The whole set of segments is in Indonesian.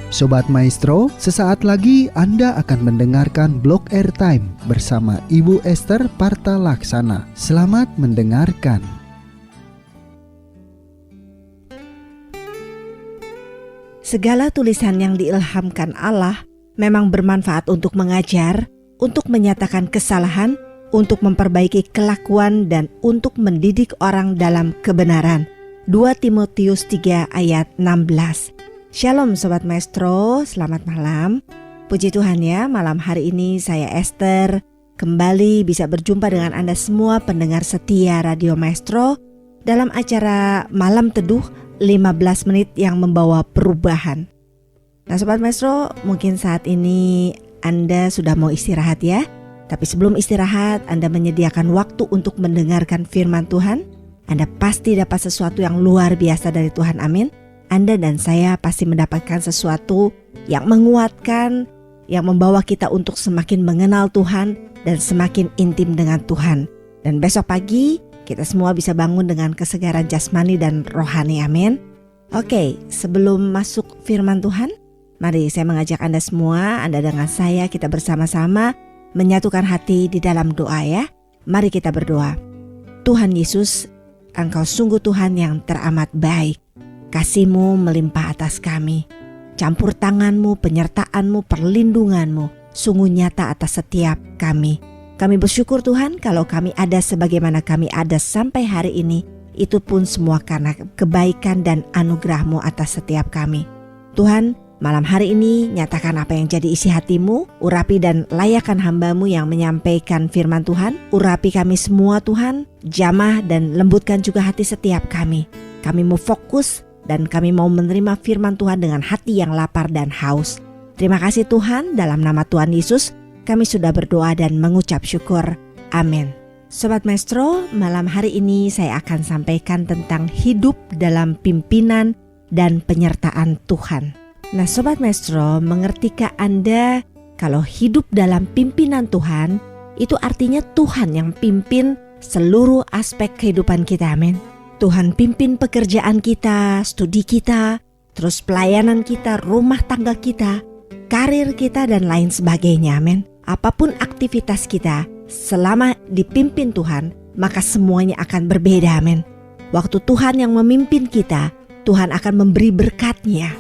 Sobat Maestro, sesaat lagi Anda akan mendengarkan Blog Airtime bersama Ibu Esther Parta Laksana. Selamat mendengarkan. Segala tulisan yang diilhamkan Allah memang bermanfaat untuk mengajar, untuk menyatakan kesalahan, untuk memperbaiki kelakuan, dan untuk mendidik orang dalam kebenaran. 2 Timotius 3 ayat 16. Shalom Sobat Maestro, selamat malam. Puji Tuhan ya, malam hari ini saya Esther kembali bisa berjumpa dengan Anda semua pendengar setia Radio Maestro dalam acara Malam Teduh 15 menit yang membawa perubahan. Nah Sobat Maestro, mungkin saat ini Anda sudah mau istirahat ya. Tapi sebelum istirahat, Anda menyediakan waktu untuk mendengarkan firman Tuhan. Anda pasti dapat sesuatu yang luar biasa dari Tuhan, amin. Anda dan saya pasti mendapatkan sesuatu yang menguatkan, yang membawa kita untuk semakin mengenal Tuhan dan semakin intim dengan Tuhan. Dan besok pagi kita semua bisa bangun dengan kesegaran jasmani dan rohani, amin. Oke, sebelum masuk firman Tuhan, mari saya mengajak Anda semua, Anda dengan saya, kita bersama-sama menyatukan hati di dalam doa ya. Mari kita berdoa. Tuhan Yesus, Engkau sungguh Tuhan yang teramat baik. Kasih-Mu melimpah atas kami. Campur tangan-Mu, penyertaan-Mu, perlindungan-Mu sungguh nyata atas setiap kami. Kami bersyukur Tuhan kalau kami ada sebagaimana kami ada sampai hari ini. Itu pun semua karena kebaikan dan anugerah-Mu atas setiap kami. Tuhan, malam hari ini nyatakan apa yang jadi isi hati-Mu. Urapi dan layakkan hamba-Mu yang menyampaikan firman Tuhan. Urapi kami semua Tuhan. Jamah dan lembutkan juga hati setiap kami. Kami mau fokus dan kami mau menerima firman Tuhan dengan hati yang lapar dan haus. Terima kasih Tuhan, dalam nama Tuhan Yesus kami sudah berdoa dan mengucap syukur. Amin. Sobat Maestro, malam hari ini saya akan sampaikan tentang hidup dalam pimpinan dan penyertaan Tuhan. Nah Sobat Maestro, mengertikah Anda kalau hidup dalam pimpinan Tuhan, itu artinya Tuhan yang pimpin seluruh aspek kehidupan kita, amin. Tuhan pimpin pekerjaan kita, studi kita, terus pelayanan kita, rumah tangga kita, karir kita dan lain sebagainya, amin. Apapun aktivitas kita, selama dipimpin Tuhan, maka semuanya akan berbeda, amin. Waktu Tuhan yang memimpin kita, Tuhan akan memberi berkat-Nya.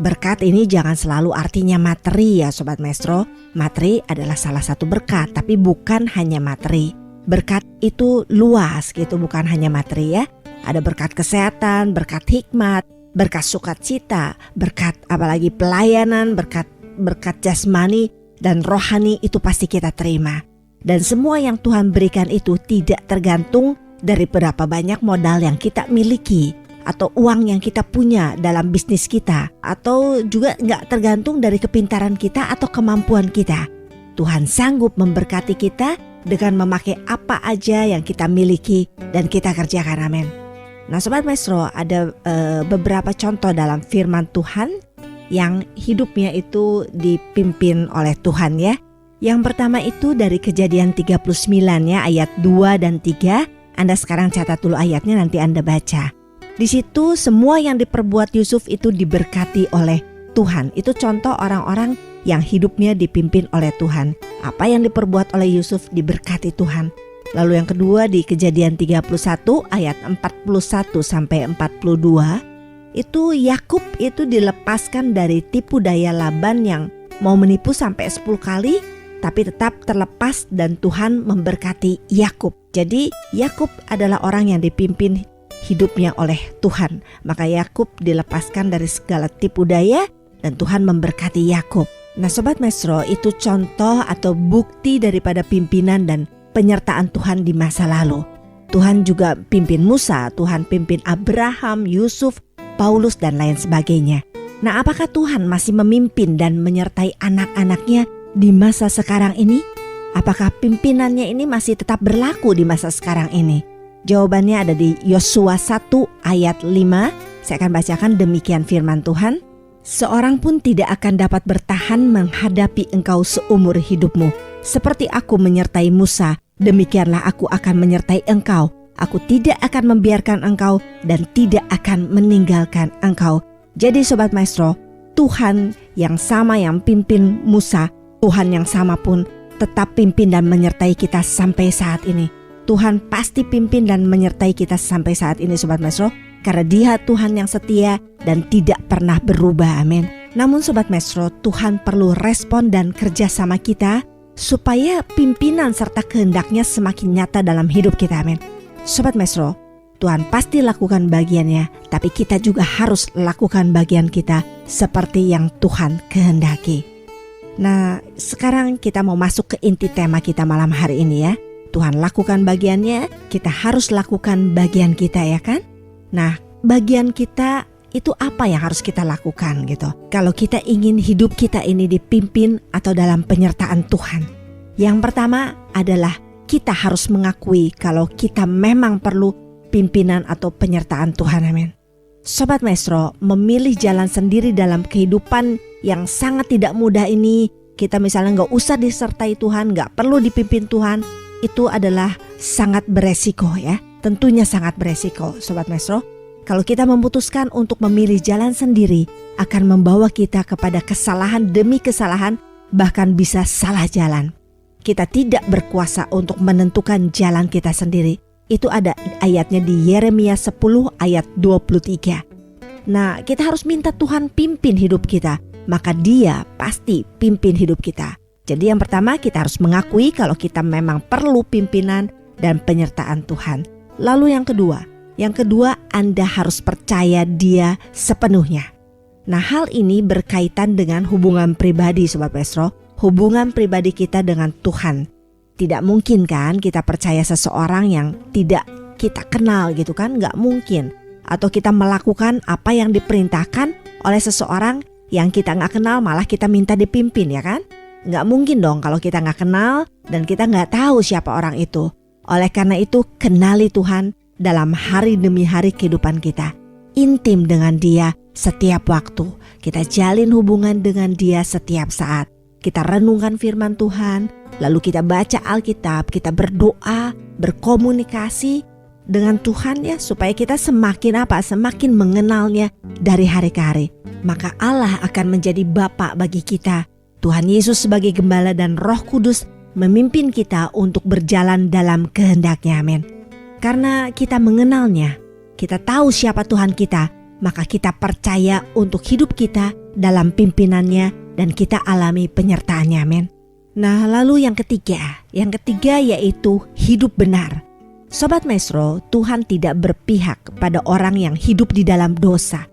Berkat ini jangan selalu artinya materi ya Sobat Maestro. Materi adalah salah satu berkat, tapi bukan hanya materi. Berkat itu luas gitu, bukan hanya materi ya. Ada berkat kesehatan, berkat hikmat, berkat sukacita, berkat apalagi pelayanan, berkat jasmani dan rohani itu pasti kita terima. Dan semua yang Tuhan berikan itu tidak tergantung dari berapa banyak modal yang kita miliki atau uang yang kita punya dalam bisnis kita, atau juga nggak tergantung dari kepintaran kita atau kemampuan kita. Tuhan sanggup memberkati kita dengan memakai apa aja yang kita miliki dan kita kerjakan, amin. Nah Sobat Maestro, ada beberapa contoh dalam firman Tuhan yang hidupnya itu dipimpin oleh Tuhan ya. Yang pertama itu dari Kejadian 39 ya, ayat 2 dan 3. Anda sekarang catat dulu ayatnya, nanti Anda baca. Di situ semua yang diperbuat Yusuf itu diberkati oleh Tuhan. Itu contoh orang-orang yang hidupnya dipimpin oleh Tuhan. Apa yang diperbuat oleh Yusuf diberkati Tuhan. Lalu yang kedua di Kejadian 31 ayat 41 sampai 42, itu Yakub itu dilepaskan dari tipu daya Laban yang mau menipu sampai 10 kali, tapi tetap terlepas dan Tuhan memberkati Yakub. Jadi Yakub adalah orang yang dipimpin hidupnya oleh Tuhan. Maka Yakub dilepaskan dari segala tipu daya dan Tuhan memberkati Yakub. Nah Sobat Maestro, itu contoh atau bukti daripada pimpinan dan penyertaan Tuhan di masa lalu. Tuhan juga pimpin Musa, Tuhan pimpin Abraham, Yusuf, Paulus dan lain sebagainya. Nah apakah Tuhan masih memimpin dan menyertai anak-anaknya di masa sekarang ini? Apakah pimpinannya ini masih tetap berlaku di masa sekarang ini? Jawabannya ada di Yosua 1 ayat 5. Saya akan bacakan demikian firman Tuhan. Seorang pun tidak akan dapat bertahan menghadapi engkau seumur hidupmu. Seperti aku menyertai Musa, demikianlah aku akan menyertai engkau. Aku tidak akan membiarkan engkau dan tidak akan meninggalkan engkau. Jadi Sobat Maestro, Tuhan yang sama yang pimpin Musa, Tuhan yang sama pun tetap pimpin dan menyertai kita sampai saat ini. Tuhan pasti pimpin dan menyertai kita sampai saat ini Sobat Maestro, karena Dia Tuhan yang setia dan tidak pernah berubah, amin. Namun Sobat Maestro, Tuhan perlu respon dan kerja sama kita supaya pimpinan serta kehendaknya semakin nyata dalam hidup kita, amin. Sobat Maestro, Tuhan pasti lakukan bagiannya, tapi kita juga harus lakukan bagian kita seperti yang Tuhan kehendaki. Nah, sekarang kita mau masuk ke inti tema kita malam hari ini ya. Tuhan lakukan bagiannya, kita harus lakukan bagian kita, ya kan? Nah, bagian kita itu apa yang harus kita lakukan gitu. Kalau kita ingin hidup kita ini dipimpin atau dalam penyertaan Tuhan. Yang pertama adalah kita harus mengakui kalau kita memang perlu pimpinan atau penyertaan Tuhan, amin. Sobat Maestro, memilih jalan sendiri dalam kehidupan yang sangat tidak mudah ini, kita misalnya gak usah disertai Tuhan, gak perlu dipimpin Tuhan, itu adalah sangat beresiko ya. Tentunya sangat beresiko Sobat Maestro. Kalau kita memutuskan untuk memilih jalan sendiri, akan membawa kita kepada kesalahan demi kesalahan, bahkan bisa salah jalan. Kita tidak berkuasa untuk menentukan jalan kita sendiri. Itu ada ayatnya di Yeremia 10 ayat 23. Nah, kita harus minta Tuhan pimpin hidup kita, maka Dia pasti pimpin hidup kita. Jadi yang pertama, kita harus mengakui kalau kita memang perlu pimpinan dan penyertaan Tuhan. Lalu yang kedua Anda harus percaya Dia sepenuhnya. Nah, hal ini berkaitan dengan hubungan pribadi Sobat Maestro, hubungan pribadi kita dengan Tuhan. Tidak mungkin kan kita percaya seseorang yang tidak kita kenal gitu kan, gak mungkin. Atau kita melakukan apa yang diperintahkan oleh seseorang yang kita gak kenal, malah kita minta dipimpin, ya kan? Gak mungkin dong kalau kita gak kenal dan kita gak tahu siapa orang itu. Oleh karena itu, kenali Tuhan dalam hari demi hari kehidupan kita. Intim dengan Dia setiap waktu. Kita jalin hubungan dengan Dia setiap saat. Kita renungkan firman Tuhan, lalu kita baca Alkitab, kita berdoa, berkomunikasi dengan Tuhan ya, supaya kita semakin mengenalnya dari hari ke hari. Maka Allah akan menjadi Bapa bagi kita. Tuhan Yesus sebagai Gembala dan Roh Kudus memimpin kita untuk berjalan dalam kehendak-Nya, amin. Karena kita mengenalnya, kita tahu siapa Tuhan kita, maka kita percaya untuk hidup kita dalam pimpinannya dan kita alami penyertaannya, amin. Nah, lalu yang ketiga yaitu hidup benar. Sobat Maestro, Tuhan tidak berpihak pada orang yang hidup di dalam dosa.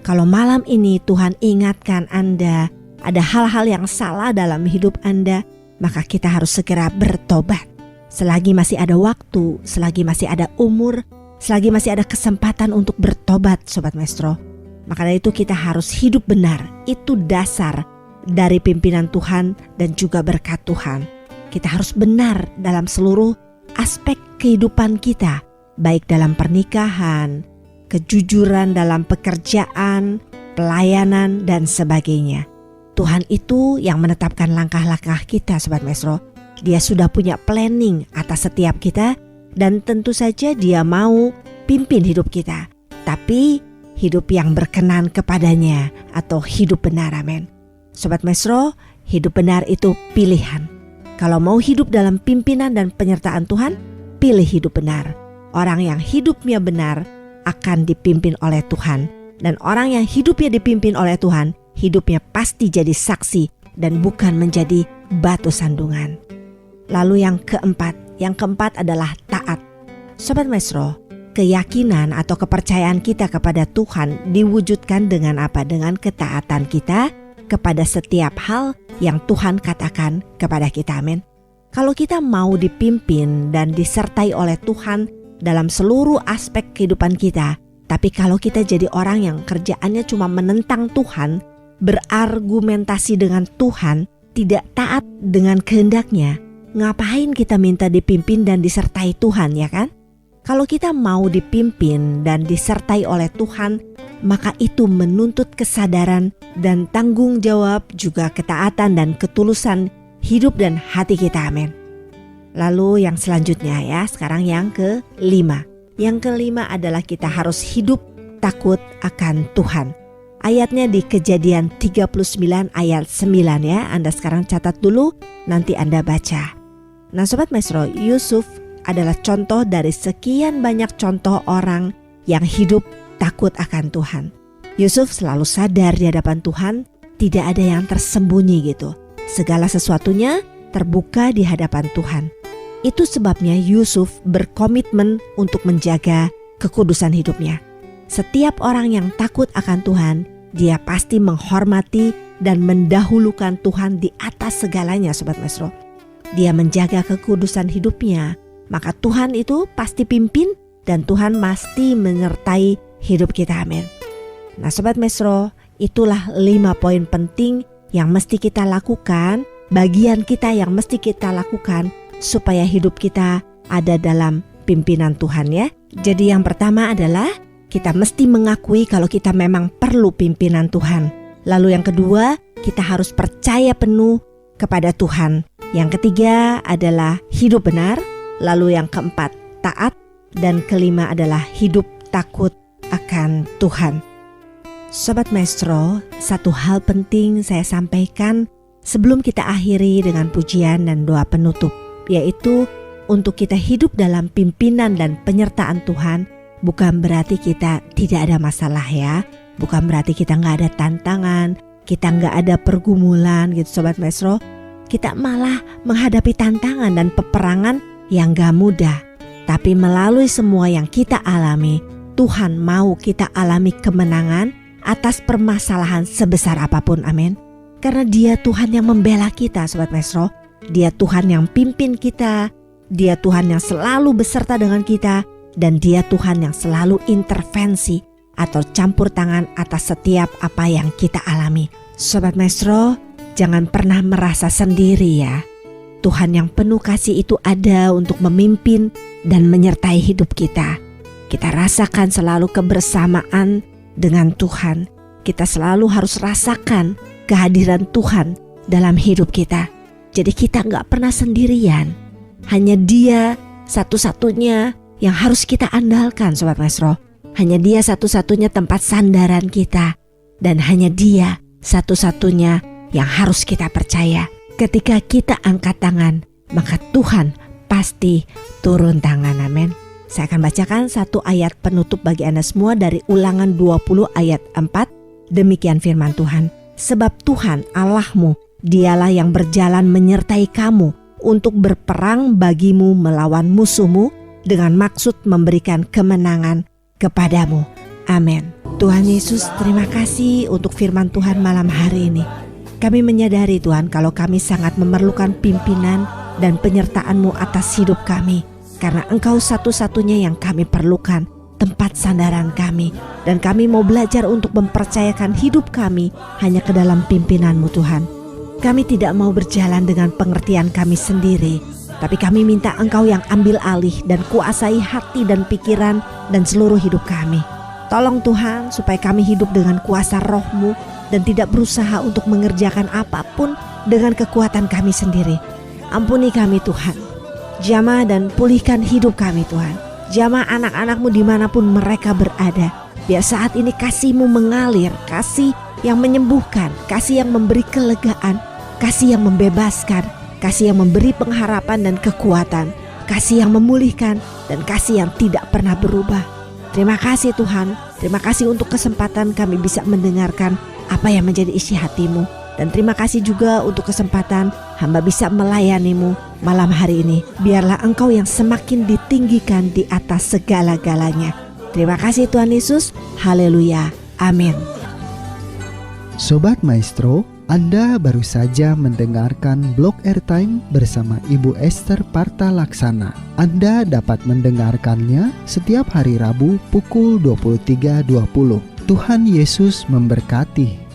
Kalau malam ini Tuhan ingatkan Anda ada hal-hal yang salah dalam hidup Anda, maka kita harus segera bertobat. Selagi masih ada waktu, selagi masih ada umur, selagi masih ada kesempatan untuk bertobat Sobat Maestro. Maka dari itu kita harus hidup benar. Itu dasar dari pimpinan Tuhan dan juga berkat Tuhan. Kita harus benar dalam seluruh aspek kehidupan kita, baik dalam pernikahan, kejujuran dalam pekerjaan, pelayanan dan sebagainya. Tuhan itu yang menetapkan langkah-langkah kita Sobat Maestro. Dia sudah punya planning atas setiap kita dan tentu saja Dia mau pimpin hidup kita. Tapi hidup yang berkenan kepadanya atau hidup benar, amin. Sobat Maestro, hidup benar itu pilihan. Kalau mau hidup dalam pimpinan dan penyertaan Tuhan, pilih hidup benar. Orang yang hidupnya benar akan dipimpin oleh Tuhan. Dan orang yang hidupnya dipimpin oleh Tuhan, hidupnya pasti jadi saksi dan bukan menjadi batu sandungan. Lalu yang keempat adalah taat. Sobat Maestro, keyakinan atau kepercayaan kita kepada Tuhan diwujudkan dengan apa? Dengan ketaatan kita kepada setiap hal yang Tuhan katakan kepada kita, amin. Kalau kita mau dipimpin dan disertai oleh Tuhan dalam seluruh aspek kehidupan kita, tapi kalau kita jadi orang yang kerjaannya cuma menentang Tuhan, berargumentasi dengan Tuhan, tidak taat dengan kehendak-Nya, ngapain kita minta dipimpin dan disertai Tuhan, ya kan? Kalau kita mau dipimpin dan disertai oleh Tuhan, maka itu menuntut kesadaran dan tanggung jawab, juga ketaatan dan ketulusan hidup dan hati kita, amin. Lalu yang selanjutnya ya, sekarang yang kelima. Yang kelima adalah kita harus hidup takut akan Tuhan. Ayatnya di Kejadian 39 ayat 9 ya. Anda sekarang catat dulu, nanti Anda baca. Nah Sobat Maestro, Yusuf adalah contoh dari sekian banyak contoh orang yang hidup takut akan Tuhan. Yusuf selalu sadar di hadapan Tuhan, tidak ada yang tersembunyi gitu. Segala sesuatunya terbuka di hadapan Tuhan. Itu sebabnya Yusuf berkomitmen untuk menjaga kekudusan hidupnya. Setiap orang yang takut akan Tuhan, dia pasti menghormati dan mendahulukan Tuhan di atas segalanya Sobat Maestro. Dia menjaga kekudusan hidupnya, maka Tuhan itu pasti pimpin dan Tuhan pasti menyertai hidup kita, amin. Nah Sobat Maestro, itulah 5 poin penting yang mesti kita lakukan, bagian kita yang mesti kita lakukan supaya hidup kita ada dalam pimpinan Tuhan ya. Jadi yang pertama adalah kita mesti mengakui kalau kita memang perlu pimpinan Tuhan. Lalu yang kedua, kita harus percaya penuh kepada Tuhan. Yang ketiga adalah hidup benar. Lalu yang keempat, taat. Dan kelima adalah hidup takut akan Tuhan. Sobat Maestro, satu hal penting saya sampaikan sebelum kita akhiri dengan pujian dan doa penutup, yaitu untuk kita hidup dalam pimpinan dan penyertaan Tuhan. Bukan berarti kita tidak ada masalah ya. Bukan berarti kita gak ada tantangan, kita gak ada pergumulan gitu Sobat Maestro. Kita malah menghadapi tantangan dan peperangan yang gak mudah. Tapi melalui semua yang kita alami, Tuhan mau kita alami kemenangan atas permasalahan sebesar apapun, amin. Karena Dia Tuhan yang membela kita Sobat Maestro. Dia Tuhan yang pimpin kita, Dia Tuhan yang selalu beserta dengan kita, dan Dia Tuhan yang selalu intervensi atau campur tangan atas setiap apa yang kita alami. Sobat Maestro, jangan pernah merasa sendiri ya. Tuhan yang penuh kasih itu ada untuk memimpin dan menyertai hidup kita. Kita rasakan selalu kebersamaan dengan Tuhan. Kita selalu harus rasakan kehadiran Tuhan dalam hidup kita. Jadi kita gak pernah sendirian. Hanya Dia satu-satunya yang harus kita andalkan Sobat Maestro. Hanya Dia satu-satunya tempat sandaran kita. Dan hanya Dia satu-satunya yang harus kita percaya. Ketika kita angkat tangan, maka Tuhan pasti turun tangan, amin. Saya akan bacakan satu ayat penutup bagi Anda semua dari Ulangan 20 ayat 4. Demikian firman Tuhan. Sebab Tuhan Allahmu, Dialah yang berjalan menyertai kamu untuk berperang bagimu melawan musuhmu dengan maksud memberikan kemenangan kepadamu. Amin. Tuhan Yesus, terima kasih untuk firman Tuhan malam hari ini. Kami menyadari Tuhan kalau kami sangat memerlukan pimpinan dan penyertaan-Mu atas hidup kami. Karena Engkau satu-satunya yang kami perlukan, tempat sandaran kami. Dan kami mau belajar untuk mempercayakan hidup kami hanya ke dalam pimpinan-Mu Tuhan. Kami tidak mau berjalan dengan pengertian kami sendiri, tapi kami minta Engkau yang ambil alih dan kuasai hati dan pikiran dan seluruh hidup kami. Tolong Tuhan supaya kami hidup dengan kuasa Roh-Mu dan tidak berusaha untuk mengerjakan apapun dengan kekuatan kami sendiri. Ampuni kami Tuhan. Jamah dan pulihkan hidup kami Tuhan. Jamah anak-anak-Mu dimanapun mereka berada. Biar saat ini kasih-Mu mengalir, kasih yang menyembuhkan, kasih yang memberi kelegaan, kasih yang membebaskan, kasih yang memberi pengharapan dan kekuatan, kasih yang memulihkan, dan kasih yang tidak pernah berubah. Terima kasih Tuhan, terima kasih untuk kesempatan kami bisa mendengarkan apa yang menjadi isi hati-Mu. Dan terima kasih juga untuk kesempatan hamba bisa melayani-Mu malam hari ini. Biarlah Engkau yang semakin ditinggikan di atas segala-galanya. Terima kasih Tuhan Yesus, haleluya, amin. Sobat Maestro, Anda baru saja mendengarkan Blog Airtime bersama Ibu Esther Parta Laksana. Anda dapat mendengarkannya setiap hari Rabu pukul 23.20. Tuhan Yesus memberkati.